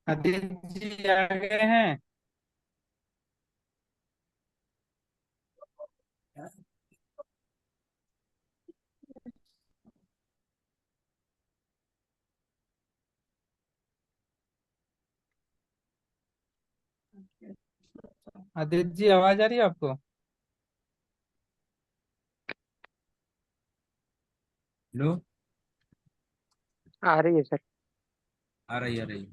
आदित्य जी आ गए हैं। आदित्य जी आवाज आ रही है आपको? हेलो। आ रही है सर। आ रही।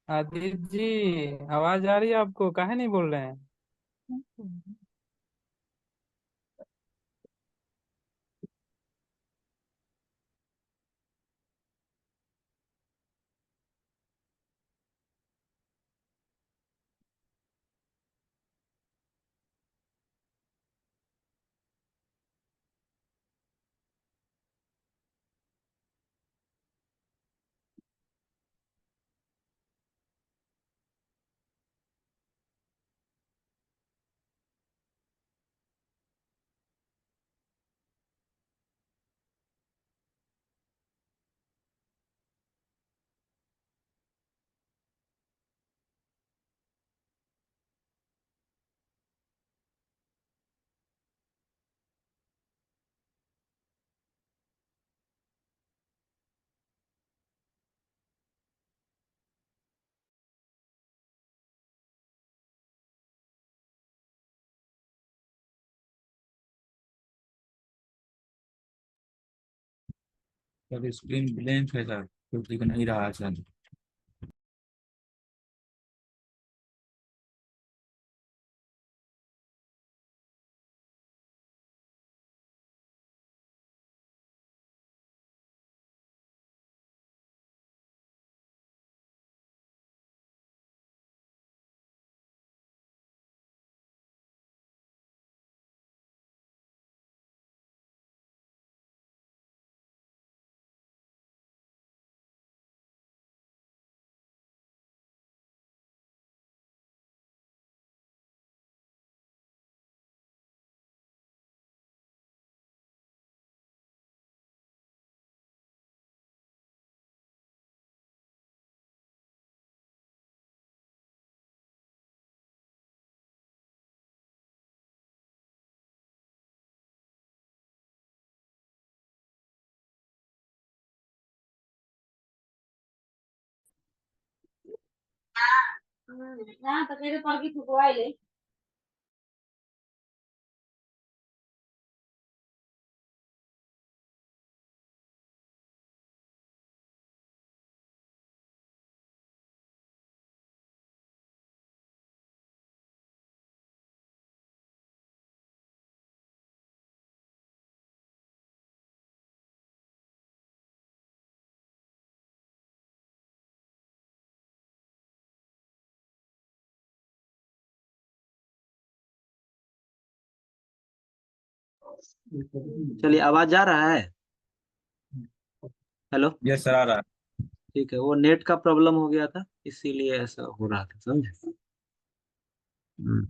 आदित्य जी आवाज आ रही है आपको? काहे नहीं बोल रहे हैं? सर स्क्रीन ब्लैंक है सर, कुछ दिख नहीं रहा है सर। यहाँ तक मेरे पर की ठुकवाई ले। चलिए, आवाज आ रहा है? हेलो। यस सर, आ रहा है। ठीक है, वो नेट का प्रॉब्लम हो गया था, इसीलिए ऐसा हो रहा था, समझे? हम्म।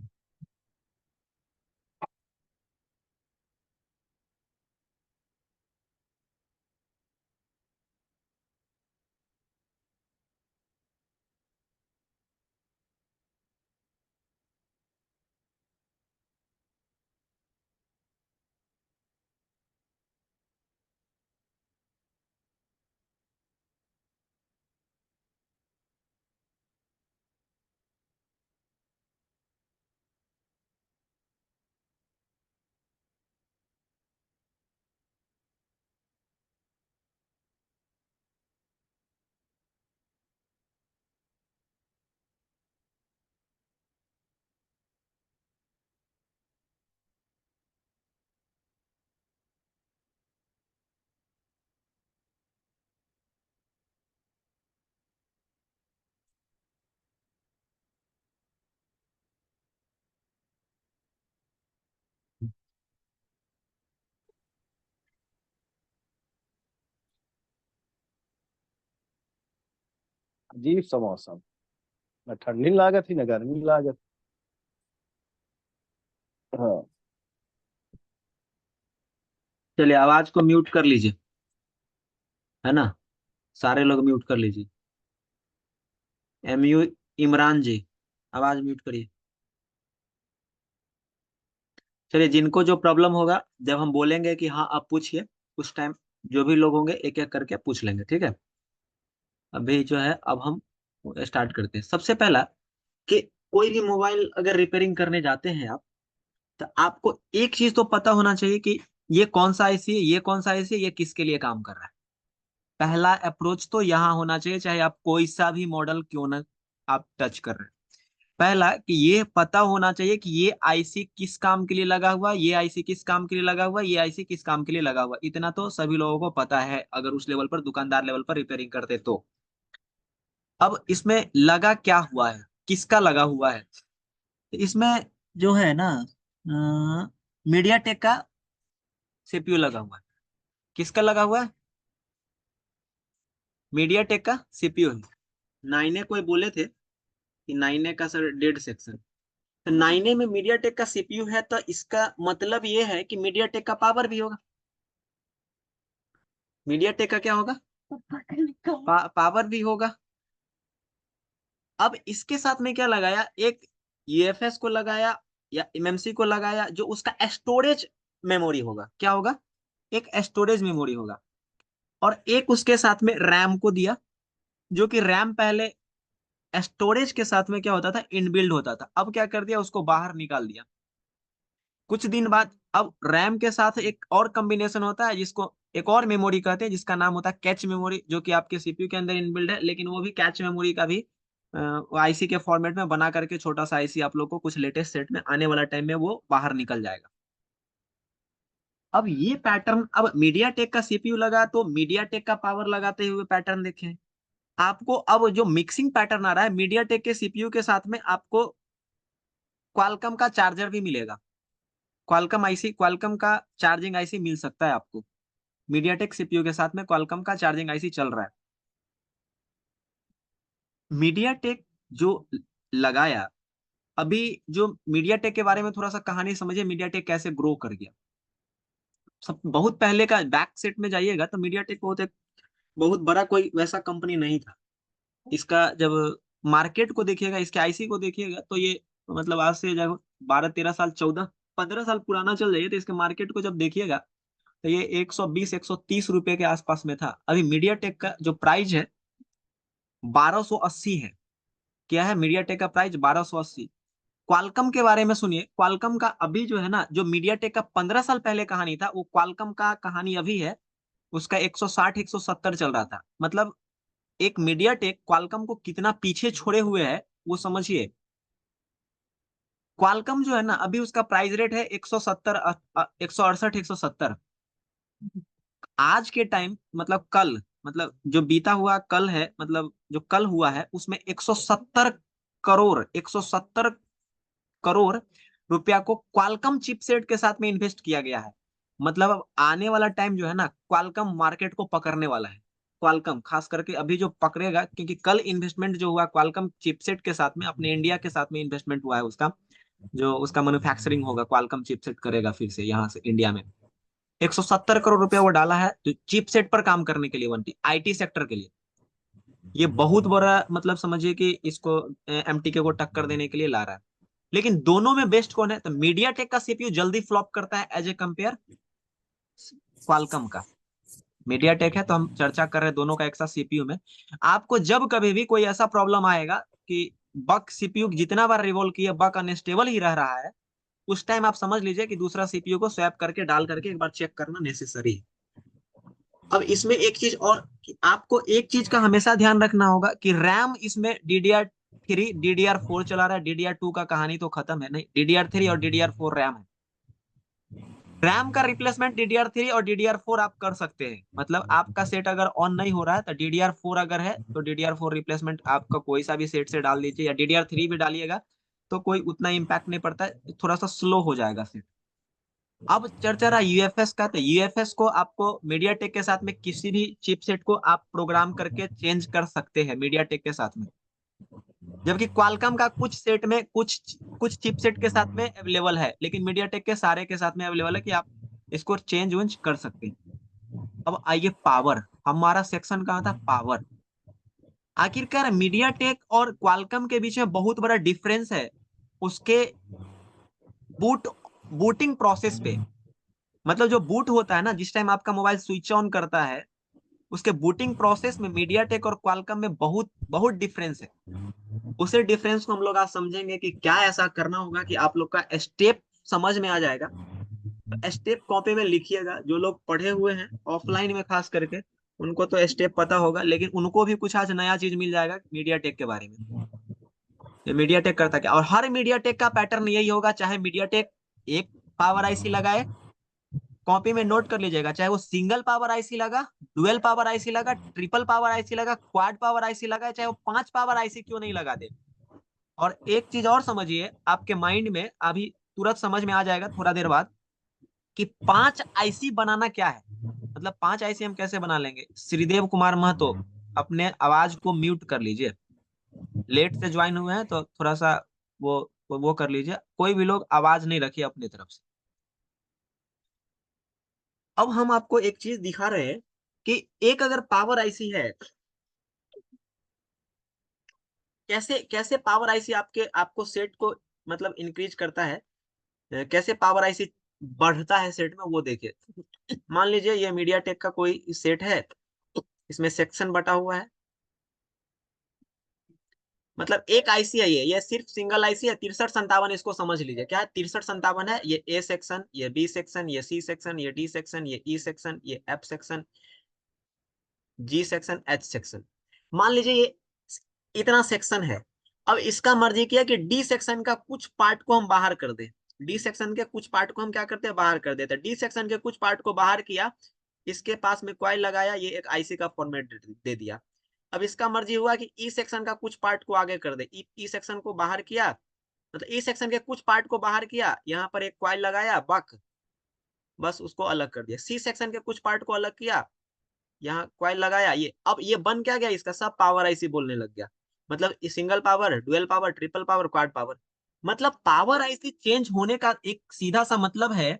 अजीब सा मौसम, न ठंडी लागत थी न गर्मी लागत। हाँ। चलिए आवाज को म्यूट कर लीजिए, है ना, सारे लोग म्यूट कर लीजिए। MU इमरान जी, आवाज म्यूट करिए। चलिए, जिनको जो प्रॉब्लम होगा, जब हम बोलेंगे कि हाँ आप पूछिए, उस टाइम जो भी लोग होंगे एक एक करके पूछ लेंगे, ठीक है। अभी जो है, अब हम स्टार्ट करते हैं। सबसे पहला कि कोई भी मोबाइल अगर रिपेयरिंग करने जाते हैं आप, तो आपको एक चीज तो पता होना चाहिए कि ये कौन सा आईसी है, ये कौन सा आईसी है, ये किसके लिए काम कर रहा है। पहला अप्रोच तो यहाँ होना चाहिए, चाहे आप कोई सा भी मॉडल क्यों ना आप टच कर रहे हैं। पहला कि ये पता होना चाहिए कि ये आईसी किस काम के लिए लगा हुआ है, ये आईसी किस काम के लिए लगा हुआ है, ये आईसी किस काम के लिए लगा हुआ है। इतना तो सभी लोगों को पता है, अगर उस लेवल पर, दुकानदार लेवल पर रिपेयरिंग करते तो। अब इसमें लगा क्या हुआ है, किसका लगा हुआ है। इसमें जो है ना, मीडिया टेक का सीपीयू लगा हुआ है। किसका लगा हुआ है? मीडिया टेक का सीपीयू है। नाइने कोई बोले थे कि नाइने का सर डेड सेक्शन, तो नाइने में मीडिया टेक का सीपीयू है, तो इसका मतलब ये है कि मीडिया टेक का पावर भी होगा। मीडिया टेक का क्या होगा? पावर भी होगा। अब इसके साथ में क्या लगाया, एक यूएफएस को लगाया या एमएमसी को लगाया, जो उसका स्टोरेज मेमोरी होगा। क्या होगा? एक स्टोरेज मेमोरी होगा। और एक उसके साथ में रैम को दिया, जो कि रैम पहले स्टोरेज के साथ में क्या होता था, इनबिल्ड होता था। अब क्या कर दिया, उसको बाहर निकाल दिया। कुछ दिन बाद अब रैम के साथ एक और कॉम्बिनेशन होता है, जिसको एक और मेमोरी कहते हैं, जिसका नाम होता है कैच मेमोरी, जो कि आपके सीपीयू के अंदर इनबिल्ड है। लेकिन वो भी कैच मेमोरी का भी आईसी के फॉर्मेट में बना करके, छोटा सा आईसी आप लोग को कुछ लेटेस्ट सेट में आने वाला टाइम में वो बाहर निकल जाएगा। अब ये पैटर्न, अब मीडिया टेक का सीपीयू लगा तो मीडिया टेक का पावर लगाते हुए पैटर्न देखें। आपको अब जो मिक्सिंग पैटर्न आ रहा है, मीडिया टेक के सीपीयू के साथ में आपको क्वालकॉम का चार्जर भी मिलेगा। क्वालकॉम आईसी, क्वालकॉम का चार्जिंग आईसी मिल सकता है आपको। मीडियाटेक सीपीयू के साथ में क्वालकॉम का चार्जिंग आईसी चल रहा है। मीडियाटेक जो लगाया, अभी जो मीडियाटेक के बारे में थोड़ा सा कहानी समझिए, मीडियाटेक कैसे ग्रो कर गया। सब बहुत पहले का बैक सेट में जाइएगा तो मीडियाटेक बहुत बड़ा कोई वैसा कंपनी नहीं था। इसका जब मार्केट को देखिएगा, इसके आईसी को देखिएगा, तो ये मतलब आज से जब 12-13 साल, 14-15 साल पुराना चल जाइए, तो इसके मार्केट को जब देखिएगा तो ये 120-130 रुपए के आसपास में था। अभी मीडिया टेक का जो प्राइस है 1280 है। क्या है? मीडिया टेक का प्राइस 1280। क्वालकॉम के बारे में सुनिए, क्वालकॉम का अभी जो है ना, जो मीडिया टेक का 15 साल पहले कहानी था, वो क्वालकॉम का कहानी अभी है, उसका 160-170 चल रहा था। मतलब एक मीडिया टेक क्वालकॉम को कितना पीछे छोड़े हुए है, वो समझिए। क्वालकॉम जो है ना, अभी उसका प्राइस रेट है 170, 168, 170। आज के टाइम, मतलब कल, मतलब जो बीता हुआ कल है, मतलब जो कल हुआ है, उसमें 170 करोड़, 170 करोड़ रुपया को क्वालकॉम चिपसेट के साथ में इन्वेस्ट किया गया है। मतलब अब आने वाला टाइम जो है ना, क्वालकॉम मार्केट को पकड़ने वाला है। क्वालकॉम खास करके अभी जो पकड़ेगा, क्योंकि कल इन्वेस्टमेंट जो हुआ क्वालकॉम चिपसेट के साथ में, अपने इंडिया के साथ में इन्वेस्टमेंट हुआ है उसका, जो उसका मैन्युफैक्चरिंग होगा, क्वालकॉम चिपसेट करेगा फिर से यहाँ से इंडिया में। 170 करोड़ रुपया वो डाला है तो चिपसेट पर काम करने के लिए, वनटी आईटी सेक्टर के लिए। ये बहुत बड़ा, मतलब समझिए कि इसको एमटीके को टक्कर देने के लिए ला रहा है। लेकिन दोनों में बेस्ट कौन है? तो मीडिया टेक का सीपीयू जल्दी फ्लॉप करता है एज ए कंपेयर क्वालकॉम का। मीडिया टेक है तो हम चर्चा कर रहे हैं दोनों का एक साथ सीपीयू में। आपको जब कभी भी कोई ऐसा प्रॉब्लम आएगा कि बक सीपीयू जितना बार रिवॉल्व किया बक अनस्टेबल ही रह रहा है, उस टाइम आप समझ लीजिए कि दूसरा सीपीयू को स्वैप करके डाल करके एक बार चेक करना नेसेसरी है। अब इसमें एक चीज और, कि आपको एक चीज का हमेशा ध्यान रखना होगा कि रैम इसमें DDR3 DDR4 चला रहा है। DDR2 का कहानी तो खत्म है, नहीं, DDR3 और DDR4 रैम है। रैम का रिप्लेसमेंट DDR3 और DDR4 आप कर सकते हैं। मतलब आपका सेट अगर ऑन नहीं हो रहा है तो DDR4 अगर है तो DDR4 रिप्लेसमेंट आपका कोई सा भी सेट से डाल दीजिए, या DDR3 भी डालिएगा तो कोई उतना इम्पैक्ट नहीं पड़ता है, थोड़ा सा स्लो हो जाएगा सेट। अब चर्चा रहा यूएफएस का, तो यूएफएस को आपको मीडियाटेक के साथ में किसी भी चिपसेट को आप प्रोग्राम करके चेंज कर सकते हैं मीडियाटेक के साथ में। जबकि क्वालकॉम का कुछ सेट में कुछ कुछ चिपसेट के साथ में अवेलेबल है, लेकिन मीडियाटेक के सारे के साथ में अवेलेबल है कि आप इसको चेंज वेंज कर सकते हैं। अब आइए पावर, हमारा सेक्शन कहाँ था, पावर। आखिरकार मीडियाटेक और क्वालकॉम के बीच में बहुत बड़ा डिफरेंस है उसके बूट बूटिंग प्रोसेस पे। मतलब जो बूट होता है ना, जिस टाइम आपका मोबाइल स्विच ऑन करता है, उसके बूटिंग प्रोसेस में मीडियाटेक और क्वालकॉम में बहुत बहुत डिफरेंस है। उसे डिफरेंस को हम लोग आज समझेंगे कि क्या ऐसा करना होगा कि आप लोग का स्टेप समझ में आ जाएगा। तो स्टेप कॉपी में लिखिएगा, जो लोग पढ़े हुए हैं ऑफलाइन में खास करके उनको तो स्टेप पता होगा, लेकिन उनको भी कुछ आज नया चीज मिल जाएगा मीडियाटेक के बारे में। ये मीडियाटेक करता क्या, और हर मीडियाटेक का पैटर्न यही होगा, चाहे मीडियाटेक एक पावर आईसी लगाए, कॉपी में नोट कर लीजिएगा, चाहे वो सिंगल पावर आईसी लगा, डुअल पावर आईसी लगा, ट्रिपल पावर आईसी लगा, क्वाड पावर आईसी लगा, चाहे वो 5 पावर आईसी क्यों नहीं लगा दे। और एक चीज और समझिए, आपके माइंड में अभी तुरंत समझ में आ जाएगा थोड़ा देर बाद कि 5 आईसी बनाना क्या है। मतलब 5 आईसी हम कैसे बना लेंगे। श्रीदेव कुमार महतो, अपने आवाज को म्यूट कर लीजिए, लेट से ज्वाइन हुए हैं तो थोड़ा सा वो कर लीजिए, कोई भी लोग आवाज नहीं रखिए अपनी तरफ से। अब हम आपको एक चीज दिखा रहे हैं कि एक अगर पावर आईसी है, कैसे कैसे पावर आईसी आपको सेट को मतलब इंक्रीज करता है, कैसे पावर आईसी बढ़ता है सेट में, वो देखिए। मान लीजिए ये मीडियाटेक का कोई सेट है, इसमें सेक्शन बटा हुआ है, मतलब एक आईसी है, ये सिर्फ सिंगल आईसी है। 6357 इसको समझ लीजिए, क्या है 6357 है। ये ए सेक्शन, ये बी सेक्शन, ये सी सेक्शन, ये डी सेक्शन, ये ई सेक्शन, ये एफ सेक्शन, जी सेक्शन, एच सेक्शन। मान लीजिए ये इतना सेक्शन है। अब इसका मर्जी किया कि डी सेक्शन का कुछ पार्ट को हम बाहर कर दें। डी सेक्शन के कुछ पार्ट को हम क्या करते हैं, बाहर कर देते हैं। डी सेक्शन के कुछ पार्ट को बाहर किया, इसके पास में कॉइल लगाया, ये एक आईसी का फॉर्मेट दे दिया। अब इसका मर्जी हुआ कि ई सेक्शन का कुछ पार्ट को आगे कर दे, ई सेक्शन को बाहर किया, मतलब ई सेक्शन के कुछ पार्ट को बाहर किया, यहाँ पर एक कॉइल लगाया, बक, बस उसको अलग कर दिया। सी सेक्शन के कुछ पार्ट को अलग किया, यहाँ कॉइल लगाया, ये अब ये बन क्या गया, इसका सब पावर आईसी बोलने लग गया। मतलब single power, dual power, triple power, quad power. मतलब पावर आईसी चेंज होने का एक सीधा सा मतलब है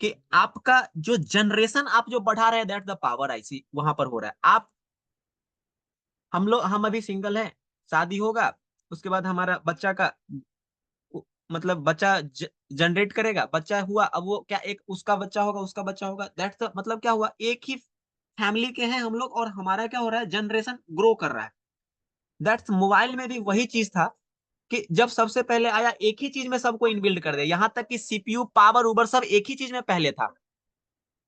कि आपका जो जनरेशन आप जो बढ़ा रहे हैं, दैट द पावर आईसी वहां पर हो रहा है। आप हम अभी सिंगल हैं, शादी होगा, उसके बाद हमारा बच्चा का मतलब बच्चा जनरेट करेगा, बच्चा हुआ, अब वो क्या एक उसका बच्चा होगा, उसका बच्चा होगा, दैट्स मतलब क्या हुआ, एक ही फैमिली के हैं हम लोग, और हमारा क्या हो रहा है, जनरेशन ग्रो कर रहा है। दैट्स मोबाइल में भी वही चीज था कि जब सबसे पहले आया, एक ही चीज में सबको इनबिल्ड कर दिया, यहां तक कि सीपीयू पावर उबर सब एक ही चीज में पहले था।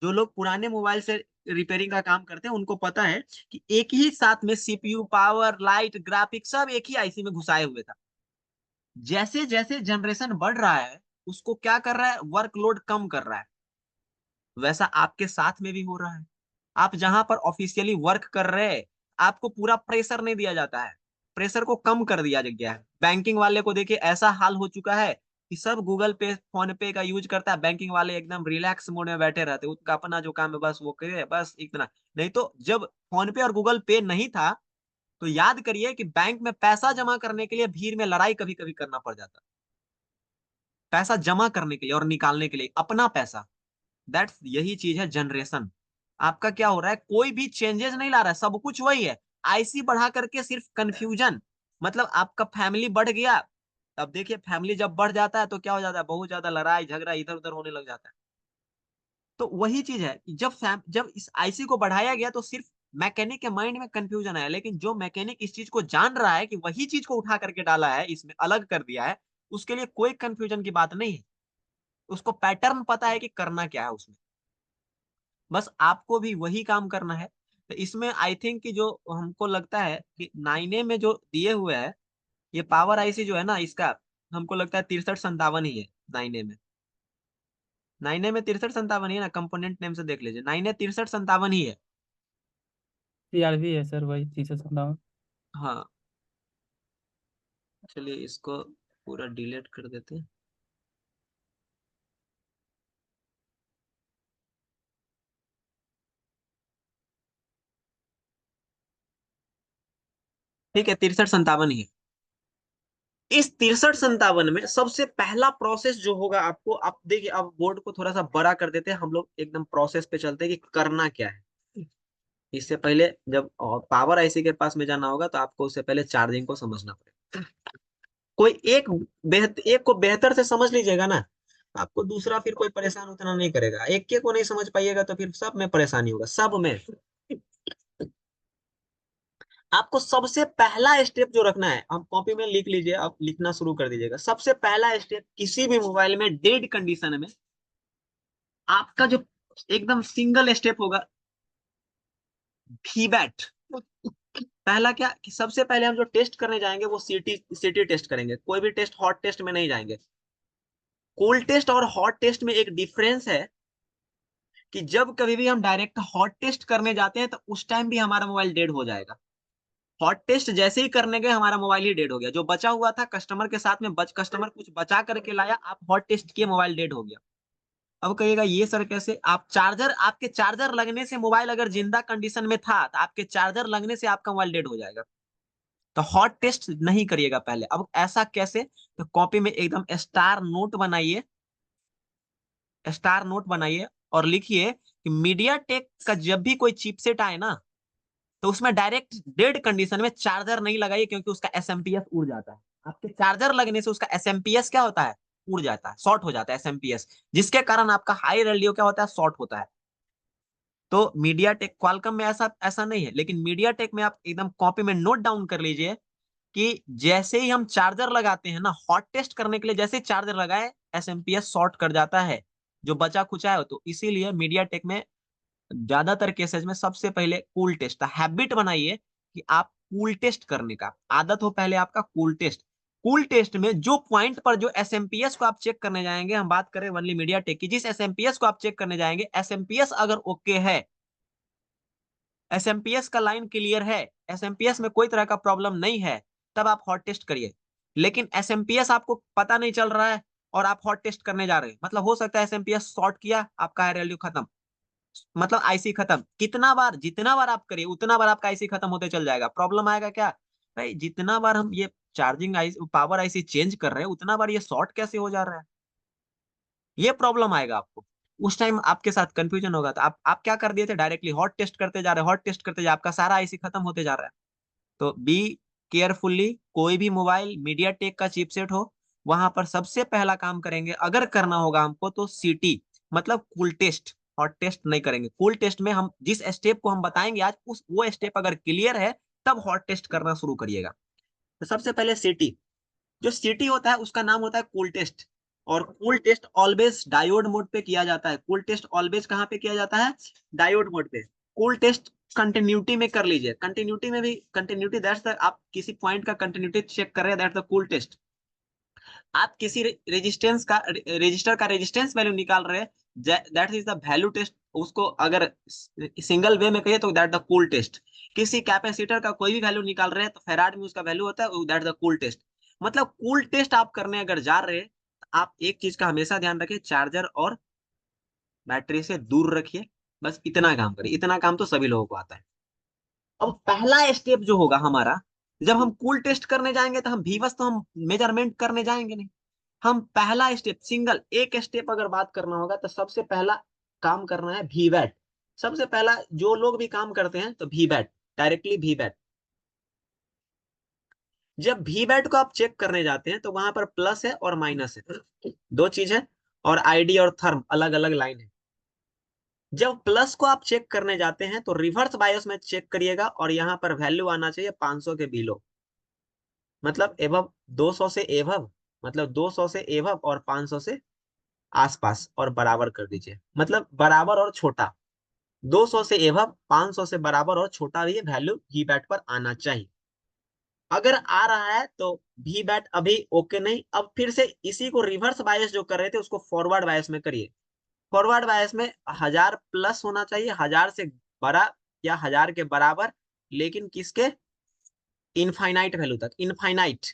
जो लोग पुराने मोबाइल से रिपेयरिंग का काम करते हैं उनको पता है कि एक ही साथ में सीपीयू पावर, लाइट, ग्राफिक्स सब एक ही आईसी में घुसाए हुए था। जैसे जैसे जनरेशन बढ़ रहा है, उसको क्या कर रहा है, वर्कलोड कम कर रहा है। वैसा आपके साथ में भी हो रहा है। आप जहां पर ऑफिशियली वर्क कर रहे हैं, आपको पूरा प्रेशर नहीं दिया जाता है, प्रेशर को कम कर दिया गया है। बैंकिंग वाले को देखिए, ऐसा हाल हो चुका है कि सब गूगल पे, फोन पे का यूज करता है, बैंकिंग वाले एकदम रिलैक्स मोड में बैठे रहते हैं, उनका अपना जो काम है बस वो करे, बस इतना। नहीं तो जब फोन पे और गूगल पे नहीं था, तो याद करिए कि बैंक में पैसा जमा करने के लिए भीड़ में लड़ाई कभी कभी करना पड़ जाता, पैसा जमा करने के लिए और निकालने के लिए अपना पैसा। दैट्स यही चीज है जनरेशन। आपका क्या हो रहा है, कोई भी चेंजेस नहीं ला रहा है, सब कुछ वही है। आईसी बढ़ा करके सिर्फ कंफ्यूजन, मतलब आपका फैमिली बढ़ गया। अब देखिए फैमिली जब बढ़ जाता है तो क्या हो जाता है, बहुत ज्यादा लड़ाई झगड़ा इधर उधर होने लग जाता है। तो वही चीज है कि जब इस आईसी को बढ़ाया गया तो सिर्फ मैकेनिक के माइंड में कंफ्यूजन आया, लेकिन जो मैकेनिक इस चीज को जान रहा है कि वही चीज को उठा करके डाला है, इसमें अलग कर दिया है, उसके लिए कोई कंफ्यूजन की बात नहीं है। उसको पैटर्न पता है कि करना क्या है उसमें, बस आपको भी वही काम करना है। तो इसमें आई थिंक कि जो हमको लगता है कि 9A में जो दिए हुए है, ये पावर आईसी जो है ना, इसका हमको लगता है 6357 ही है 9A में। 9A में 6357 ही है ना, कंपोनेंट नेम से देख लीजिए, 9A 6357 ही है। सीआरबी है सर, वही 357। हाँ, चलिए इसको पूरा डिलीट कर देते हैं। ठीक है, 6357 ही है। इस 6357 में सबसे पहला प्रोसेस जो होगा आपको, आप देखिए, अब बोर्ड को थोड़ा सा बड़ा कर देते हैं हम लोग, एकदम प्रोसेस पे चलते हैं कि करना क्या है। इससे पहले जब पावर आईसी के पास में जाना होगा तो आपको उससे पहले चार्जिंग को समझना पड़ेगा। कोई एक को बेहतर से समझ लीजिएगा ना, आपको दूसरा फिर कोई परेशान उतना नहीं करेगा। एक के को नहीं समझ पाइएगा तो फिर सब में परेशानी होगा, सब में। आपको सबसे पहला स्टेप जो रखना है, हम कॉपी में लिख लीजिए, आप लिखना शुरू कर दीजिएगा। सबसे पहला स्टेप किसी भी मोबाइल में डेड कंडीशन में आपका जो एकदम सिंगल स्टेप होगा, वीबैट। पहला क्या कि सबसे पहले हम जो टेस्ट करने जाएंगे वो सीटी टेस्ट करेंगे, कोई भी टेस्ट हॉट टेस्ट में नहीं जाएंगे। कोल्ड टेस्ट और हॉट टेस्ट में एक डिफरेंस है कि जब कभी भी हम डायरेक्ट हॉट टेस्ट करने जाते हैं तो उस टाइम भी हमारा मोबाइल डेड हो जाएगा। हॉट टेस्ट जैसे ही करने गए हमारा मोबाइल ही डेड हो गया, जो बचा हुआ था कस्टमर के साथ में कस्टमर कुछ बचा करके लाया, आप हॉट टेस्ट किए, मोबाइल डेड हो गया। अब कहिएगा ये सर कैसे? आपके चार्जर लगने से मोबाइल अगर जिंदा कंडीशन में था तो आपके चार्जर लगने से आपका मोबाइल डेड हो जाएगा। तो हॉट टेस्ट नहीं करिएगा पहले। अब ऐसा कैसे? तो कॉपी में एकदम स्टार नोट बनाइए और लिखिए कि मीडिया टेक का जब भी कोई चिपसेट आए ना, तो उसमें डायरेक्ट डेड कंडीशन में चार्जर नहीं लगाइए, क्योंकि उसका एसएमपीएस उड़ जाता है। आपके चार्जर लगने से उसका एसएमपीएस क्या होता है? उड़ जाता है, शॉर्ट हो जाता है एसएमपीएस, जिसके कारण आपका हाई वैल्यू क्या होता है? शॉर्ट होता है। तो मीडिया टेक क्वालकॉम में ऐसा ऐसा नहीं है, लेकिन मीडिया टेक में आप एकदम कॉपी में नोट डाउन कर लीजिए कि जैसे ही हम चार्जर लगाते हैं ना, हॉट टेस्ट करने के लिए जैसे ही चार्जर लगाए, एसएमपीएस शॉर्ट कर जाता है, जो बचा खुचा है। तो इसीलिए मीडिया टेक में ज्यादातर केसेस में सबसे पहले कूल टेस्ट, हैबिट बनाइए कि आप कूल टेस्ट करने का आदत हो पहले आपका। कूल टेस्ट में जो पॉइंट पर जो एसएमपीएस को आप चेक करने जाएंगे, हम बात करें ओनली मीडिया टेक की, जिस एसएमपीएस को आप चेक करने जाएंगे, एसएमपीएस अगर ओके है, एसएमपीएस का लाइन क्लियर है, एसएमपीएस में कोई तरह का प्रॉब्लम नहीं है, तब आप हॉट टेस्ट करिए। लेकिन एसएमपीएस आपको पता नहीं चल रहा है और आप हॉट टेस्ट करने जा रहे हैं, मतलब हो सकता है एसएमपीएस शॉर्ट किया, आपका वैल्यू खत्म, मतलब आईसी खत्म। कितना बार, जितना बार आप करिए उतना बार आपका आईसी खत्म होते चल जाएगा। प्रॉब्लम आएगा क्या भाई? जितना बार हम ये charging IC, power IC change कर रहे हैं, उतना बार ये शॉर्ट कैसे हो जा रहा है? ये प्रॉब्लम आएगा आपको। उस टाइम आपके साथ कंफ्यूजन होगा। तो आप क्या कर दिए थे? डायरेक्टली हॉट टेस्ट करते जा रहे, हॉट टेस्ट करते जा, आपका सारा आईसी खत्म होते जा रहा है। तो बी केयरफुल्ली, कोई भी मोबाइल मीडिया टेक का चिपसेट हो, वहां पर सबसे पहला काम करेंगे अगर करना होगा हमको तो सीटी, मतलब कूल टेस्ट। हॉट टेस्ट नहीं करेंगे। कूल टेस्ट में हम जिस स्टेप को हम बताएंगे आज, उस वो स्टेप अगर क्लियर है तब हॉट टेस्ट करना शुरू करिएगा। तो सबसे पहले सीटी, जो सीटी होता है उसका नाम होता है कूल टेस्ट। और cool test always diode mode पे किया जाता है। कूल टेस्ट ऑलवेज कहाँ पे किया जाता है? डायोड मोड पे। कूल टेस्ट कंटिन्यूटी में कर लीजिए। कंटिन्यूटी में भी, कंटिन्यूटी दैट्स द, आप किसी पॉइंट का कंटिन्यूटी चेक कर रहे हैं, दैट्स द कूल टेस्ट। आप किसी रजिस्टर का रेजिस्टेंस वैल्यू निकाल रहे हैं, that is the value test. उसको अगर सिंगल वे में कहिए तो दैट द कूल टेस्ट। किसी कैपेसिटर का कोई भी वैल्यू निकाल रहे हैं तो फैराड में उसका वैल्यू होता है, दैट द कूल टेस्ट। मतलब कूल टेस्ट आप करने अगर जा रहे हैं, आप एक चीज का हमेशा ध्यान रखिए, चार्जर और बैटरी से दूर रखिए। बस इतना काम करिए, इतना काम तो सभी लोगों को आता है। अब पहला स्टेप जो होगा हमारा, जब हम कूल टेस्ट करने जाएंगे तो हम भीवस तो हम मेजरमेंट करने जाएंगे नहीं। हम पहला स्टेप, सिंगल एक स्टेप अगर बात करना होगा तो सबसे पहला काम करना है वीवैट। सबसे पहला जो लोग भी काम करते हैं तो वीवैट, डायरेक्टली वीवैट। जब वीवैट को आप चेक करने जाते हैं तो वहां पर प्लस है और माइनस है, दो चीज है, और आईडी और थर्म अलग अलग लाइन है। जब प्लस को आप चेक करने जाते हैं तो रिवर्स बायस में चेक करिएगा और यहाँ पर वैल्यू आना चाहिए 500 के बिलो, मतलब एवब 200 से एवब, मतलब 200 से एवब और 500 से आसपास, और बराबर कर दीजिए, मतलब बराबर और छोटा। 200 से एवब, 500 से बराबर और छोटा भी वैल्यू वी बैट पर आना चाहिए। अगर आ रहा है तो वी बैट अभी ओके नहीं, अब फिर से इसी को रिवर्स बायस जो कर रहे थे उसको फॉरवर्ड बायस में करिए। फॉरवर्ड बायस में 1000 प्लस होना चाहिए, 1000 से बड़ा या 1000 के बराबर, लेकिन किसके? इनफाइनाइट वैल्यू तक। इनफाइनाइट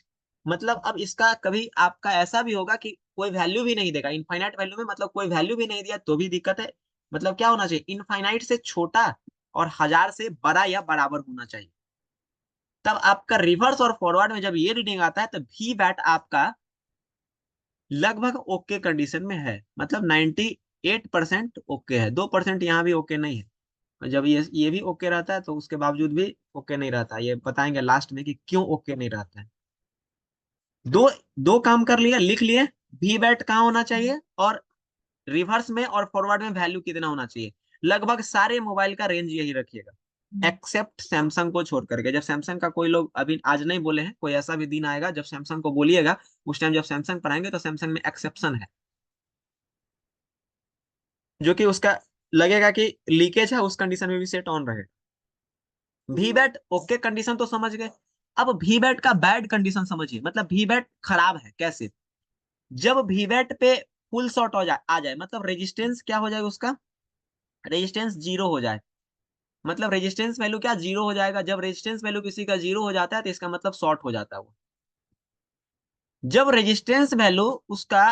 मतलब अब इसका कभी आपका ऐसा भी होगा कि कोई वैल्यू भी नहीं देगा इनफाइनाइट वैल्यू में, मतलब कोई वैल्यू भी नहीं दिया तो भी दिक्कत है। मतलब क्या होना चाहिए? इनफाइनाइट से छोटा और 1000 से बड़ा या बराबर होना चाहिए। तब आपका रिवर्स और फॉरवर्ड में जब ये रीडिंग आता है तो वी वैट आपका लगभग ओके कंडीशन में है, मतलब 98% ओके है, 2% यहाँ भी ओके नहीं है। और जब ये भी ओके रहता है तो उसके बावजूद भी ओके नहीं रहता, ये बताएंगे लास्ट में कि क्यों ओके नहीं रहता है। दो दो काम कर लिए, लिख लिए, वी बैट कहाँ होना चाहिए और रिवर्स में और फॉरवर्ड में वैल्यू कितना होना चाहिए। लगभग सारे मोबाइल का रेंज यही रखिएगा एक्सेप्ट सैमसंग को छोड़ करके। जब सैमसंग का कोई लोग अभी आज नहीं बोले हैं, कोई ऐसा भी दिन आएगा जब सैमसंग को बोलिएगा, उस टाइम जब सैमसंग पर आएंगे तो सैमसंग में एक्सेप्शन है, जो कि उसका लगेगा कि लीकेज है, उस कंडीशन में भी सेट ऑन रहेगा। वी बैट ओके कंडीशन तो समझ गए। अब वी बैट का बैड कंडीशन समझिए, मतलब वी बैट खराब है कैसे। जब वी बैट पे फुल शॉट आ जाए, मतलब रेजिस्टेंस क्या हो जाएगा उसका, रेजिस्टेंस जीरो हो जाए। मतलब रेजिस्टेंस वैल्यू क्या जीरो हो जाएगा। जब रेजिस्टेंस वैल्यू किसी का जीरो हो जाता है तो इसका मतलब शॉर्ट हो जाता है वो। जब रेजिस्टेंस वैल्यू उसका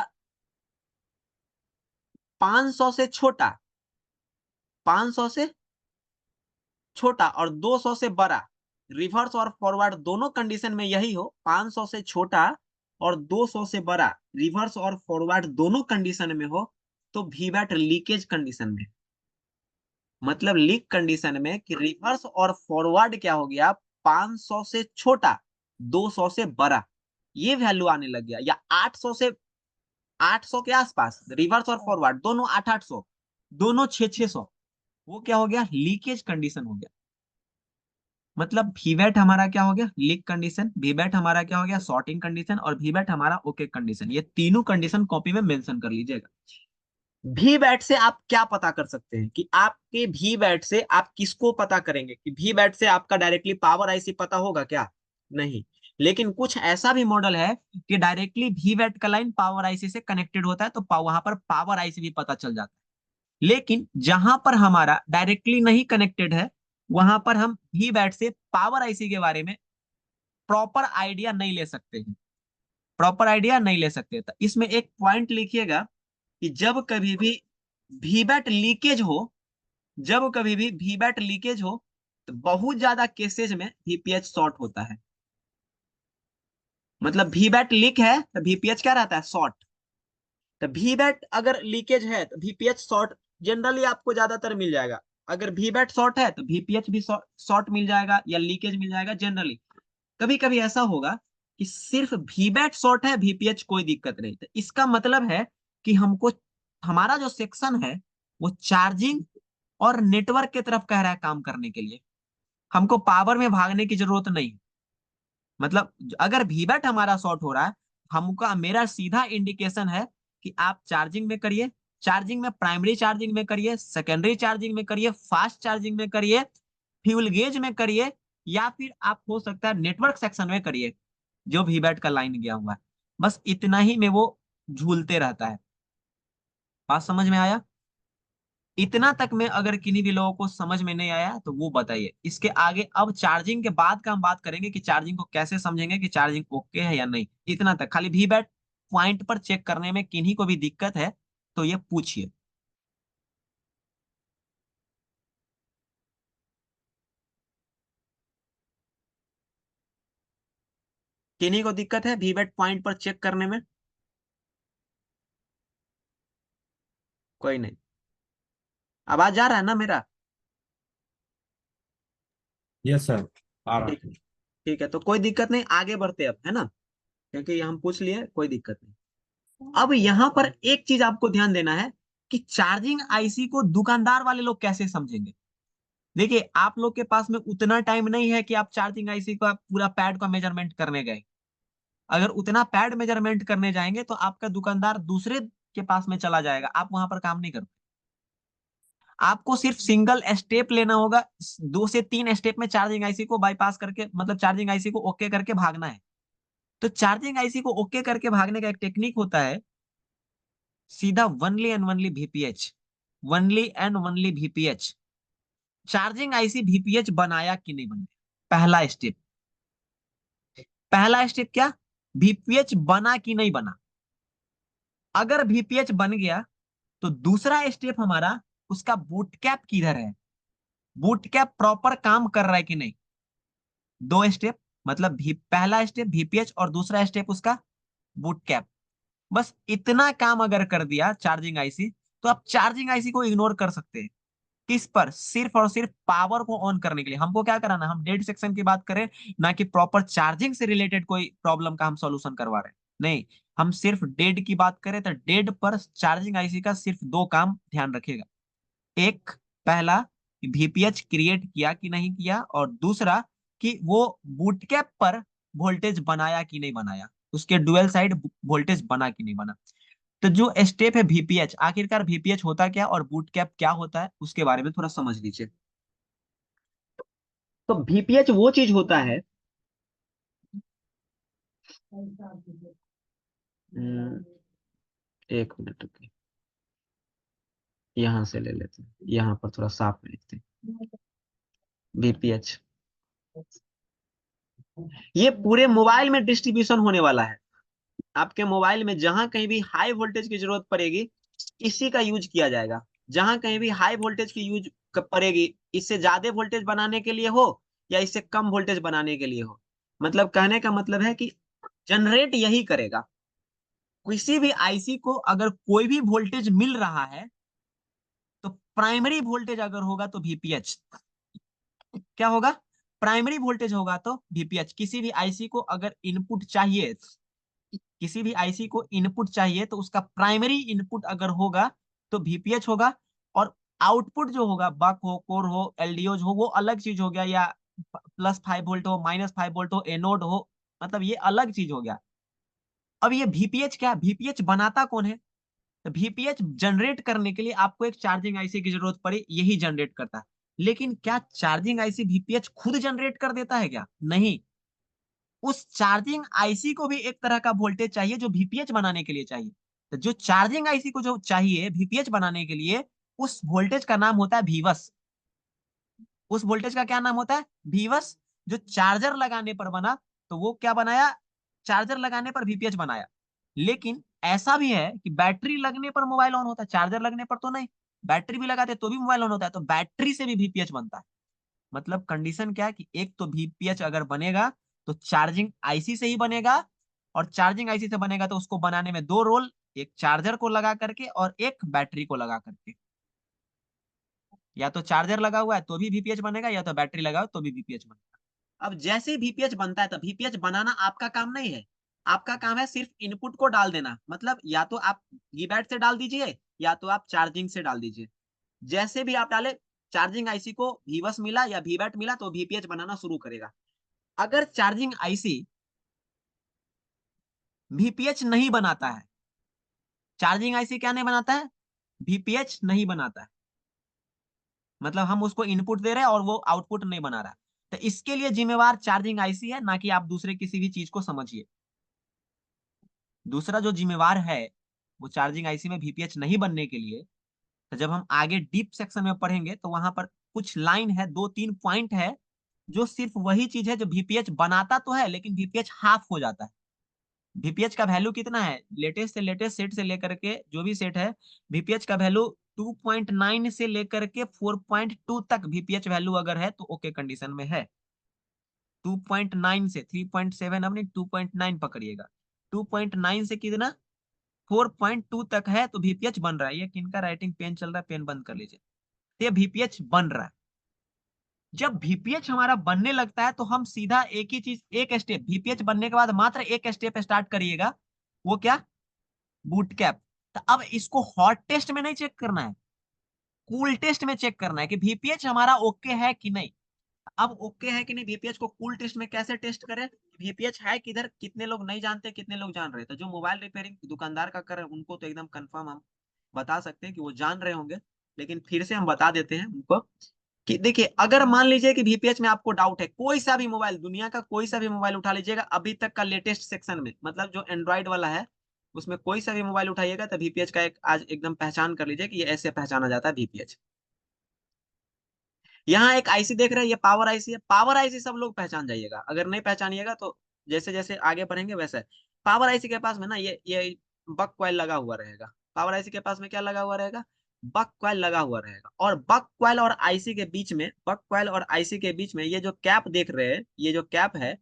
500 से छोटा, 500 से छोटा और 200 से बड़ा, रिवर्स और फॉरवर्ड दोनों कंडीशन में यही हो, 500 से छोटा और 200 से बड़ा, रिवर्स और फॉरवर्ड दोनों कंडीशन में हो, तो वीवैट लीकेज कंडीशन में। मतलब लीक कंडीशन में कि रिवर्स और फॉरवर्ड क्या हो गया, 500 से छोटा, 200 से बड़ा, ये वैल्यू आने लग गया। या 800 से 800 के आसपास, रिवर्स और फॉरवर्ड दोनों 800, दोनों 600, वो क्या हो गया, लीकेज कंडीशन हो गया। मतलब वीवैट हमारा क्या हो गया, लीक कंडीशन, वीवैट हमारा क्या हो गया, शॉर्टिंग कंडीशन, और वीवैट हमारा ओके कंडीशन। ये तीनों कंडीशन कॉपी में मेंशन कर लीजिएगा। वी बैट से आप क्या पता कर सकते हैं कि आपके वी बैट से आप किसको पता करेंगे, कि वी बैट से आपका डायरेक्टली पावर आईसी पता होगा क्या, नहीं। लेकिन कुछ ऐसा भी मॉडल है कि डायरेक्टली वी बैट का लाइन पावर आईसी से कनेक्टेड होता है, तो वहां पर पावर आईसी भी पता चल जाता है। लेकिन जहां पर हमारा डायरेक्टली नहीं कनेक्टेड है, वहां पर हम वी बैट से पावर आईसी के बारे में प्रॉपर आइडिया नहीं ले सकते हैं, प्रॉपर आइडिया नहीं ले सकते। तो इसमें एक पॉइंट लिखिएगा कि जब कभी भी वीबैट लीकेज हो, जब कभी भी वीबैट लीकेज हो, तो बहुत ज्यादा केसेज में वीपीएच शॉर्ट होता है। मतलब वीबैट लीक है तो वीपीएच क्या रहता है, शॉर्ट। तो वीबैट अगर लीकेज है तो वीपीएच शॉर्ट जनरली आपको ज्यादातर मिल जाएगा। अगर वीबैट शॉर्ट है तो वीपीएच भी शॉर्ट मिल जाएगा या लीकेज मिल जाएगा जनरली। कभी कभी ऐसा होगा कि सिर्फ वीबैट शॉर्ट है, वीपीएच कोई दिक्कत नहीं। तो इसका मतलब है कि हमको, हमारा जो सेक्शन है वो चार्जिंग और नेटवर्क की तरफ कह रहा है काम करने के लिए, हमको पावर में भागने की जरूरत नहीं। मतलब अगर वीबैट हमारा शॉर्ट हो रहा है, हमका, मेरा सीधा इंडिकेशन है कि आप चार्जिंग में करिए, चार्जिंग में प्राइमरी चार्जिंग में करिए, सेकेंडरी चार्जिंग में करिए, फास्ट चार्जिंग में करिए, फ्यूल गेज में करिए, या फिर आप हो सकता है नेटवर्क सेक्शन में करिए जो वीबैट का लाइन गया हुआ है। बस इतना ही में वो झूलते रहता है। बात समझ में आया? इतना तक में अगर किन्हीं भी लोगों को समझ में नहीं आया तो वो बताइए। इसके आगे अब चार्जिंग के बाद का हम बात करेंगे कि चार्जिंग को कैसे समझेंगे कि चार्जिंग ओके है या नहीं। इतना तक खाली वी बैट पॉइंट पर चेक करने में किन्हीं को भी दिक्कत है तो ये पूछिए। किन्हीं को दिक्कत है वी बैट पॉइंट पर चेक करने में? कोई नहीं, आवाज जा रहा है ना मेरा? यस सर, आ रहा ठीक है। ठीक है, तो कोई दिक्कत नहीं, आगे बढ़ते अब, है ना, क्योंकि हम पूछ लिए, कोई दिक्कत नहीं। अब यहाँ पर एक चीज आपको ध्यान देना है कि चार्जिंग आईसी को दुकानदार वाले लोग कैसे समझेंगे। देखिए, आप लोग के पास में उतना टाइम नहीं है कि आप चार्जिंग आईसी का पूरा पैड का मेजरमेंट करने गए। अगर उतना पैड मेजरमेंट करने जाएंगे तो आपका दुकानदार दूसरे के पास में चला जाएगा, आप वहां पर काम नहीं कर। आपको सिर्फ सिंगल स्टेप लेना होगा, 2 से 3 स्टेप में चार्जिंग आईसी को बाईपास करके, मतलब चार्जिंग आईसी को ओके करके भागना है। तो चार्जिंग आईसी को ओके करके भागने का एक टेक्निक होता है, सीधा only and only VPH, only and only VPH. Charging IC VPH बनाया कि नहीं बनाया, पहला स्टेप। पहला स्टेप क्या, वीपीएच बना कि नहीं बना। अगर वीपीएच बन गया तो दूसरा स्टेप हमारा, उसका बूट कैप किधर है, बूट कैप प्रॉपर काम कर रहा है कि नहीं। दो स्टेप, मतलब पहला स्टेप VPH और दूसरा स्टेप उसका बूट कैप। बस इतना काम अगर कर दिया चार्जिंग आईसी, तो आप चार्जिंग आईसी को इग्नोर कर सकते हैं। किस पर? सिर्फ और सिर्फ पावर को ऑन करने के लिए। हमको क्या कराना, हम डेड सेक्शन की बात करें, ना कि प्रॉपर चार्जिंग से रिलेटेड कोई प्रॉब्लम का हम सॉल्यूशन करवा रहे हैं। नहीं, हम सिर्फ डेड की बात करें तो डेड पर चार्जिंग आईसी का सिर्फ दो काम ध्यान रखेगा। एक, पहला, VPH क्रिएट किया कि नहीं किया, और दूसरा कि वो बूटकैप पर वोल्टेज बनाया कि नहीं बनाया, उसके डुअल साइड वोल्टेज बना कि नहीं बना। तो जो स्टेप है VPH, आखिरकार VPH होता क्या और बूटकैप क्या होता है उसके बारे में थोड़ा समझ लीजिए। तो VPH वो चीज होता है, हम्म, एक मिनट रुकिए, यहां से ले लेते हैं, यहाँ पर थोड़ा साफ में लिखते हैं। VPH ये पूरे मोबाइल में डिस्ट्रीब्यूशन होने वाला है। आपके मोबाइल में जहां कहीं भी हाई वोल्टेज की जरूरत पड़ेगी, इसी का यूज किया जाएगा। जहां कहीं भी हाई वोल्टेज की यूज पड़ेगी, इससे ज्यादा वोल्टेज बनाने के लिए हो या इससे कम वोल्टेज बनाने के लिए हो, मतलब कहने का मतलब है कि जनरेट यही करेगा। किसी भी आईसी को अगर कोई भी वोल्टेज मिल रहा है, तो प्राइमरी वोल्टेज अगर होगा तो VPH क्या होगा, प्राइमरी वोल्टेज होगा तो VPH। किसी भी आईसी को अगर इनपुट चाहिए, किसी भी आईसी को इनपुट चाहिए तो उसका प्राइमरी इनपुट अगर होगा तो VPH होगा, और आउटपुट जो होगा, बक हो, कोर हो, LDOज हो, वो अलग चीज हो गया, या +5 वोल्ट हो, -5 वोल्ट हो, एनोड हो, मतलब ये अलग चीज हो गया। अब ये VPH क्या, VPH बनाता कौन है? तो VPH जनरेट करने के लिए आपको एक चार्जिंग आईसी की जरूरत पड़ी, यही जनरेट करता है। लेकिन क्या चार्जिंग आईसी VPH खुद जनरेट कर देता है क्या? नहीं, उस चार्जिंग आईसी को भी एक तरह का वोल्टेज चाहिए जो VPH बनाने के लिए चाहिए। तो जो चार्जिंग आईसी को जो चाहिए VPH बनाने के लिए, उस वोल्टेज का नाम होता है VBUS। उस वोल्टेज का क्या नाम होता है? VBUS। जो चार्जर लगाने पर बना, तो वो क्या बनाया, चार्जर लगाने पर VPH बनाया। लेकिन ऐसा भी है कि बैटरी लगने पर मोबाइल ऑन होता है, चार्जर लगने पर तो नहीं। बैटरी भी लगाते तो भी मोबाइल ऑन होता है, तो बैटरी से भी VPH बनता है। मतलब कंडीशन क्या है कि एक तो VPH अगर बनेगा तो चार्जिंग आईसी से ही बनेगा, और चार्जिंग आईसी से बनेगा तो उसको बनाने में दो रोल, एक चार्जर को लगा करके और एक बैटरी को लगा करके। या तो चार्जर लगा हुआ है तो भी VPH बनेगा, या तो बैटरी लगा हो तो भी VPH बनेगा। अब जैसे ही VPH बनता है तो VPH बनाना आपका काम नहीं है, आपका काम है सिर्फ इनपुट को डाल देना। मतलब या तो आप वीबैट से डाल दीजिए या तो आप चार्जिंग से डाल दीजिए। जैसे भी आप डाले, चार्जिंग आईसी को VBUS मिला या वीबैट मिला तो VPH बनाना शुरू करेगा। अगर चार्जिंग आईसी VPH नहीं बनाता है, चार्जिंग आईसी क्या नहीं बनाता है, VPH नहीं बनाता है, मतलब हम उसको इनपुट दे रहे हैं और वो आउटपुट नहीं बना रहा है, तो इसके लिए जिम्मेवार चार्जिंग आईसी है, ना कि आप दूसरे किसी भी चीज को समझिए। दूसरा जो जिम्मेवार है वो चार्जिंग आईसी में VPH नहीं बनने के लिए। तो जब हम आगे डीप सेक्शन में पढ़ेंगे तो वहां पर कुछ लाइन है, 2-3 पॉइंट है, जो सिर्फ वही चीज है जो VPH बनाता तो है लेकिन VPH हाफ हो जाता है। VPH का वैल्यू कितना है, लेटेस्ट से लेटेस्ट सेट से लेकर के जो भी सेट है, VPH का वैल्यू 2.9 से लेकर के 4.2 तक VPH वैल्यू अगर है तो ओके कंडीशन में है। 2.9 से 3.7, अब नहीं 2.9 पकड़िएगा, 2.9 से कितना, 4.2 तक है तो VPH बन रहा है। ये किनका राइटिंग पेन चल रहा है, पेन बंद कर लीजिए। तो ये VPH बन रहा है। जब VPH हमारा बनने लगता है तो हम सीधा एक ही चीज, एक स्टेप, VPH बनने के बाद मात्र एक स्टेप स्टार्ट करिएगा, वो क्या, बूट कैप। तो अब इसको हॉट टेस्ट में नहीं चेक करना है, कूल टेस्ट में चेक करना है कि VPH हमारा ओके है कि नहीं। अब ओके है कि नहीं, VPH को कूल टेस्ट में कैसे टेस्ट करें, VPH है किधर, कितने लोग नहीं जानते, कितने लोग जान रहे हैं। तो जो मोबाइल रिपेयरिंग दुकानदार का कर उनको तो एकदम कंफर्म हम बता सकते हैं कि वो जान रहे होंगे, लेकिन फिर से हम बता देते हैं उनको कि देखिए, अगर मान लीजिए कि VPH में आपको डाउट है, कोई सा भी मोबाइल, दुनिया का कोई सा भी मोबाइल उठा लीजिएगा अभी तक का लेटेस्ट सेक्शन में, मतलब जो एंड्रॉइड वाला है उसमें कोई सा भी मोबाइल उठाइएगा तो VPH का एक आज एकदम पहचान कर लीजिए कि ये ऐसे पहचाना जाता है VPH। यहाँ एक आईसी देख रहे हैं, ये पावर आईसी है, पावर आईसी सब लोग पहचान जाइएगा, अगर नहीं पहचानिएगा तो जैसे जैसे आगे बढ़ेंगे वैसे। पावर आईसी के पास में ना ये बक कॉइल लगा हुआ रहेगा, पावर आईसी के पास में क्या लगा हुआ रहेगा, बक कॉइल लगा हुआ रहेगा, और बक कॉइल और आईसी के बीच में, बक कॉइल और आईसी के बीच में ये जो कैप देख रहे हैं, ये जो कैप है,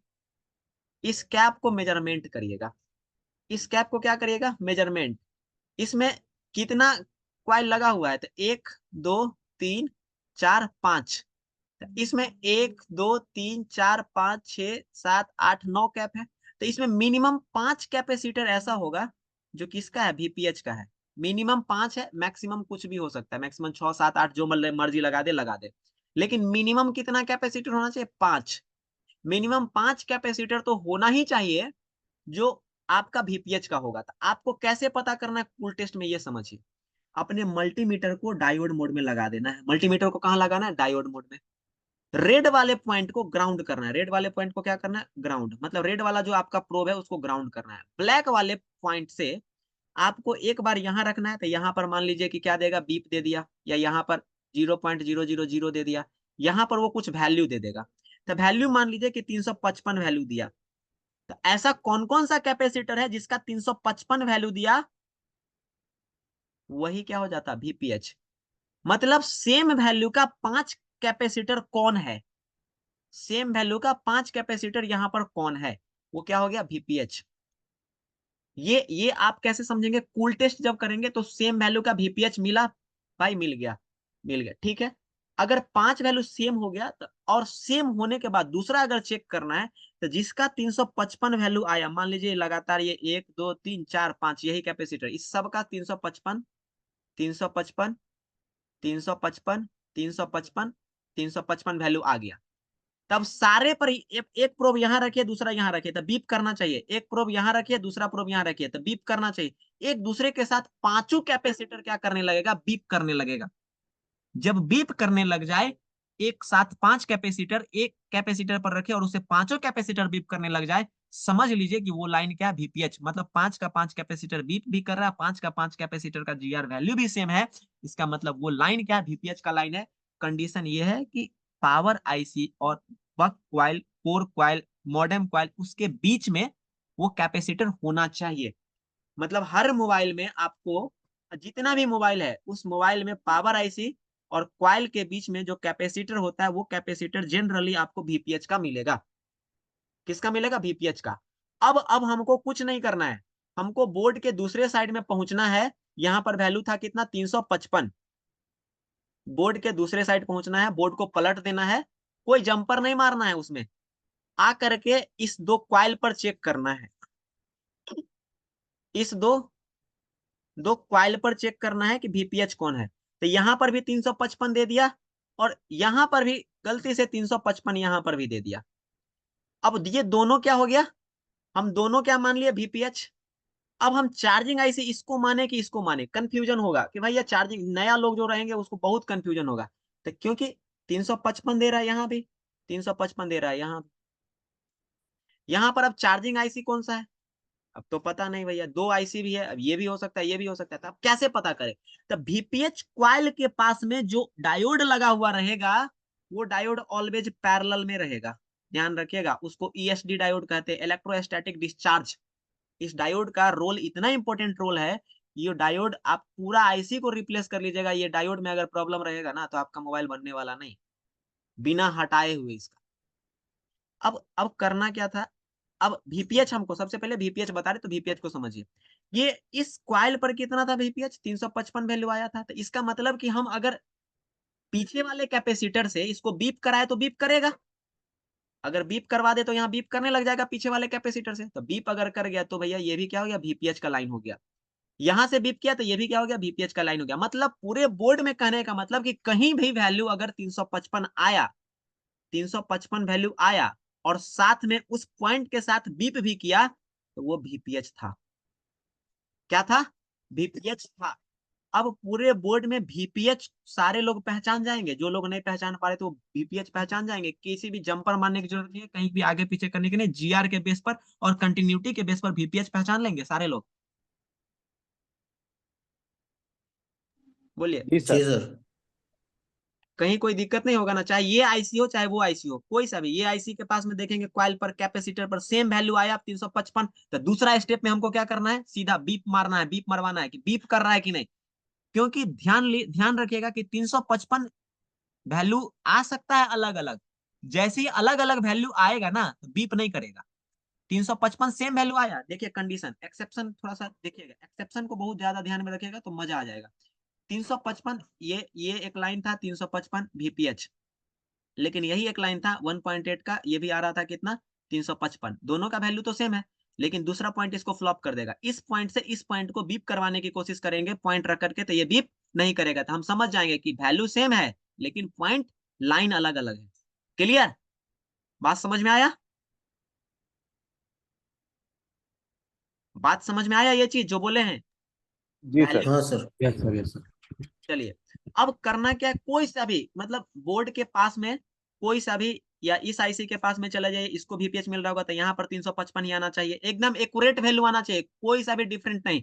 इस कैप को मेजरमेंट करिएगा। इस कैप को क्या करिएगा, मेजरमेंट। इसमें कितना कॉइल लगा हुआ है, तो 1 2 3 4 5, इसमें 1 2 3 4 5 6 7 8 9 कैप है। तो इसमें मिनिमम 5 कैपेसिटर ऐसा होगा जो किसका है, वीपीएच का है। मिनिमम 5 है, मैक्सिमम कुछ भी हो सकता है, मैक्सिमम 6 7 8 जो मर्जी लगा दे, लेकिन मिनिमम कितना कैपेसिटर होना चाहिए, 5। मिनिमम 5 कैपेसिटर तो होना ही चाहिए जो आपका वीपीएच का होगा। तो आपको कैसे पता करना है कूल टेस्ट में, ये समझिए। अपने मल्टीमीटर को डायोड मोड में लगा देना है। मल्टीमीटर को कहाँ लगाना है, डायोड मोड में। रेड वाले पॉइंट को ग्राउंड करना है। रेड वाले पॉइंट को क्या करना है, ग्राउंड, मतलब रेड वाला जो आपका प्रोब है उसको ग्राउंड करना है। ब्लैक वाले पॉइंट से आपको एक बार यहाँ रखना है, तो यहाँ पर मान लीजिए कि क्या देगा, बीप दे दिया, या यहाँ पर 0.000 दे दिया, यहाँ पर वो कुछ वैल्यू दे देगा। तो वैल्यू मान लीजिए कि 355 वैल्यू दिया। तो ऐसा कौन कौन सा कैपेसिटर है जिसका 355 वैल्यू दिया, वही क्या हो जाता, वीपीएच। मतलब सेम वैल्यू का 5 कैपेसिटर कौन है, सेम वैल्यू का 5 कैपेसिटर यहां पर कौन है, वो क्या हो गया, वीपीएच। ये आप कैसे समझेंगे, कूल टेस्ट जब करेंगे तो सेम वैल्यू का वीपीएच मिला, भाई मिल गया, मिल गया, ठीक है। अगर 5 वैल्यू सेम हो गया तो, और सेम होने के बाद दूसरा अगर चेक करना है, तो जिसका 355 वैल्यू आया, मान लीजिए लगातार ये 1 2 3 4 5 यही कैपेसिटर, इस सब का 355 355 355 355 355 वैल्यू आ गया। तब सारे पर एक प्रोब यहां रखिए, दूसरा यहां रखिए, तो बीप करना चाहिए। एक प्रोब यहां रखिए, दूसरा प्रोब यहां रखिए, तो बीप करना चाहिए। एक दूसरे के साथ पांचों कैपेसिटर क्या करने लगेगा, बीप करने लगेगा। जब बीप करने लग जाए, एक साथ 5 कैपेसिटर एक कैपेसिटर पर रखे और उसे पांचों कैपेसिटर बीप करने लग जाए, समझ लीजिए कि वो लाइन क्या है, वीपीएच। मतलब 5 का 5 कैपेसिटर बीप भी कर रहा है, 5 का 5 कैपेसिटर का जीआर वैल्यू भी सेम है। इसका मतलब वो लाइन क्या है, वीपीएच का लाइन है। कंडीशन ये है कि पावर आईसी और buck coil, core coil, modem coil, उसके बीच में वो कैपेसिटर होना चाहिए। मतलब हर मोबाइल में आपको, जितना भी मोबाइल है उस मोबाइल में पावर आईसी और क्वाइल के बीच में जो कैपेसिटर होता है, वो कैपेसिटर जनरली आपको वीपीएच का मिलेगा। किसका मिलेगा, वीपीएच का। अब हमको कुछ नहीं करना है, हमको बोर्ड के दूसरे साइड में पहुंचना है। यहां पर वैल्यू था कितना, 355। बोर्ड के दूसरे साइड पहुंचना है, बोर्ड को पलट देना है, कोई जंपर नहीं मारना है उसमें, आ करके इस दो क्वाइल पर चेक करना है। इस दो क्वाइल पर चेक करना है कि वीपीएच कौन है। तो यहां पर भी 355 दे दिया, और यहां पर भी गलती से 355 यहां पर भी दे दिया। अब ये दोनों क्या हो गया, हम दोनों क्या मान लिए, वीपीएच। अब हम चार्जिंग आईसी इसको माने कि इसको माने, कंफ्यूजन होगा कि भाई ये चार्जिंग, नया लोग जो रहेंगे उसको बहुत कंफ्यूजन होगा। तो क्योंकि 355 दे रहा है, यहाँ भी 355 दे रहा है, यहाँ पर अब चार्जिंग आईसी कौन सा है, अब तो पता नहीं भैया। दो आईसी भी है, अब ये भी हो सकता है, ये भी हो सकता है, तो अब कैसे पता करें। तो वीपीएच क्वाइल के पास में जो डायोड लगा हुआ रहेगा, वो डायोड ऑलवेज पैरेलल में रहेगा। ध्यान रखिएगा, उसको ईएसडी डायोड कहते हैं, इलेक्ट्रोस्टैटिक डिस्चार्ज। इस डायोड का रोल इतना इंपॉर्टेंट रोल है, ये डायोड आप पूरा आईसी को रिप्लेस कर लीजिएगा, ये डायोड में अगर प्रॉब्लम रहेगा ना, तो आपका मोबाइल बनने वाला नहीं, बिना हटाए हुए इसका। अब करना क्या था, अब वीपीएच हमको सबसे पहले वीपीएच बता रहे, तो वीपीएच को समझिए। ये इस क्वाइल पर कितना था वीपीएच, 355 वैल्यू आया था। तो इसका मतलब कि हम अगर पीछे वाले कैपेसिटर से इसको बीप कराए तो बीप करेगा। अगर बीप करवा दे तो यहाँ बीप करने लग जाएगा पीछे वाले कैपेसिटर से। तो बीप अगर कर गया तो भैया ये भी क्या हो गया, वीपीएच का लाइन हो गया। यहां से बीप किया तो ये भी क्या हो गया, वीपीएच का लाइन हो गया। मतलब पूरे बोर्ड में कहने का मतलब कि कहीं भी वैल्यू अगर 355 आया, 355 वैल्यू आया और साथ में उस पॉइंट के साथ बीप भी किया, तो वो वीपीएच था। क्या था, वीपीएच था। अब पूरे बोर्ड में वीपीएच सारे लोग पहचान जाएंगे, जो लोग नहीं पहचान पा रहे तो वीपीएच पहचान जाएंगे। किसी भी जंपर मारने की जरूरत नहीं है, कहीं भी आगे पीछे करने के नहीं, जीआर के बेस पर और कंटिन्यूटी के बेस पर वीपीएच पहचान लेंगे सारे लोग। बोलिए, जी जी सर। सर। कहीं कोई दिक्कत नहीं होगा ना, चाहे ये आईसी हो चाहे वो आईसी हो, कोई सा भी। ये आईसी के पास में देखेंगे क्वाइल पर कैपेसिटर पर सेम वैल्यू आया 355, तो दूसरा स्टेप में हमको क्या करना है, सीधा बीप मारना है, बीप मरवाना है कि बीप कर रहा है कि नहीं। क्योंकि ध्यान रखिएगा कि 355 वैल्यू आ सकता है अलग अलग, जैसे ही अलग अलग वैल्यू आएगा ना तो बीप नहीं करेगा। 355 सेम वैल्यू आया, देखिए कंडीशन, एक्सेप्शन थोड़ा सा देखिएगा, एक्सेप्शन को बहुत ज्यादा ध्यान में रखिएगा तो मजा आ जाएगा। 355 ये एक लाइन था 355 VPH, लेकिन यही एक लाइन था 1.8 का, ये भी आ रहा था कितना 355, दोनों का वैल्यू तो सेम है, लेकिन दूसरा पॉइंट इसको फ्लॉप कर देगा। इस पॉइंट से इस पॉइंट को बीप करवाने की कोशिश करेंगे पॉइंट रख करके, तो ये बीप नहीं करेगा, तो हम समझ जाएंगे कि वैल्यू सेम है लेकिन पॉइंट लाइन अलग अलग है। क्लियर, बात समझ में आया? बात समझ में आया ये चीज जो बोले हैं? जी सर। हाँ sir, yes sir, yes sir. चलिए, अब करना क्या है, कोई सा भी मतलब बोर्ड के पास में कोई सा भी, या इस आईसी के पास में चला जाए, इसको VPH मिल रहा होगा तो यहाँ पर 355 ही आना चाहिए, एकदम एक्यूरेट वैल्यू आना चाहिए, कोई सा भी डिफरेंट नहीं।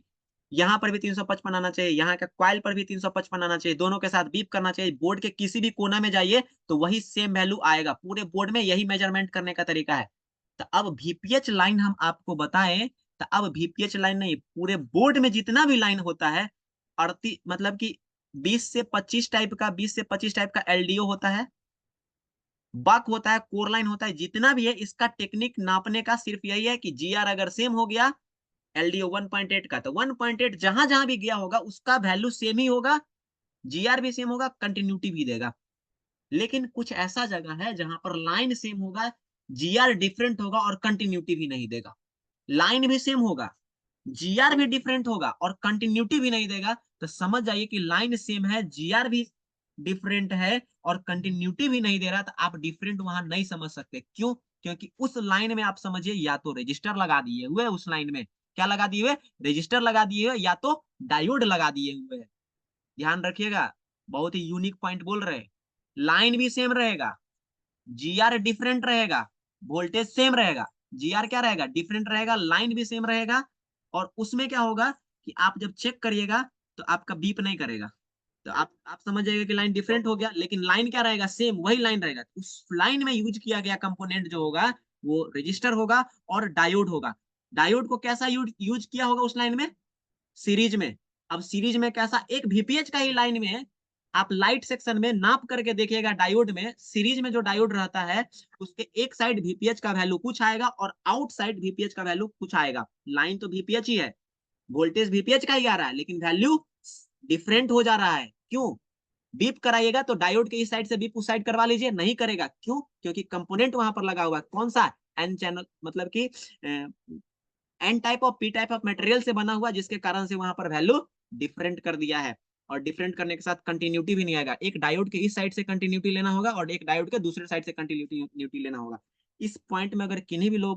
यहाँ पर भी 355 आना चाहिए, यहाँ के कॉइल पर भी 355 आना चाहिए, दोनों के साथ बीप करना चाहिए। बोर्ड के किसी भी कोना में जाइए तो वही सेम वैल्यू आएगा, पूरे बोर्ड में यही मेजरमेंट करने का तरीका है। तो अब VPH लाइन हम आपको बताएं, तो अब VPH लाइन नहीं, पूरे बोर्ड में जितना भी लाइन होता है 38 मतलब कि 20 से 25 टाइप का, 20 से 25 टाइप का LDO होता है, बक होता है, कोर लाइन होता है, जितना भी है, इसका टेक्निक नापने का सिर्फ यही है कि GR अगर सेम हो गया LDO 1.8 का, तो 1.8 जहां जहां भी गया होगा उसका वैल्यू सेम ही होगा, GR भी सेम होगा, कंटिन्यूटी भी देगा। लेकिन कुछ ऐसा जगह है जहां पर लाइन सेम होगा, GR डिफरेंट होगा और कंटिन्यूटी भी नहीं देगा। लाइन भी सेम होगा, GR भी डिफरेंट होगा और कंटिन्यूटी भी नहीं देगा, तो समझ जाइए कि लाइन सेम है, GR भी डिफरेंट है और कंटिन्यूटी भी नहीं दे रहा, तो आप डिफरेंट वहां नहीं समझ सकते। क्यों? क्योंकि उस लाइन में आप समझिए या तो रजिस्टर लगा दिए हुए, उस लाइन में क्या लगा दिए हुए, रजिस्टर लगा दिए हुए, या तो डायोड लगा दिए हुए है। ध्यान रखिएगा, बहुत ही यूनिक पॉइंट बोल रहे हैं। लाइन भी सेम रहेगा, GR डिफरेंट रहेगा, वोल्टेज सेम रहेगा, GR क्या रहेगा, डिफरेंट रहेगा, लाइन भी सेम रहेगा, और उसमें क्या होगा कि आप जब चेक करिएगा तो आपका बीप नहीं करेगा। तो आप समझ जाइएगा कि लाइन डिफरेंट हो गया, लेकिन लाइन क्या रहेगा, सेम वही लाइन रहेगा। उस लाइन में यूज किया गया कंपोनेंट जो होगा वो रजिस्टर होगा और डायोड होगा। डायोड को कैसा यूज किया होगा उस लाइन में, सीरीज में। अब सीरीज में कैसा, एक VPH का ही लाइन में आप लाइट सेक्शन में नाप करके देखिएगा, डायोड में, सीरीज में जो डायोड रहता है उसके एक साइड VPH का वैल्यू कुछ आएगा और आउटसाइड VPH का वैल्यू कुछ आएगा। लाइन तो VPH ही है, वोल्टेज VPH का ही आ रहा है, लेकिन वैल्यू डिफरेंट हो जा रहा है। क्यों? बीप कराइएगा तो डायोड के इस साइड से बीप उस साइड करवा लीजिए, नहीं करेगा। क्यों? क्योंकि कंपोनेंट वहां पर लगा हुआ है, कौन सा, एन चैनल, मतलब कि N type of, P type of material से बना हुआ, जिसके कारण से वहां पर वैल्यू डिफरेंट कर दिया है। और डिफरेंट करने के साथ कंटिन्यूटी भी नहीं आएगा, एक डायोड के इस साइड से कंटिन्यूटी लेना होगा और एक डायोड के दूसरे साइड से कंटिन्यूटी लेना होगा। इस पॉइंट में अगर किन्हीं भी लोगों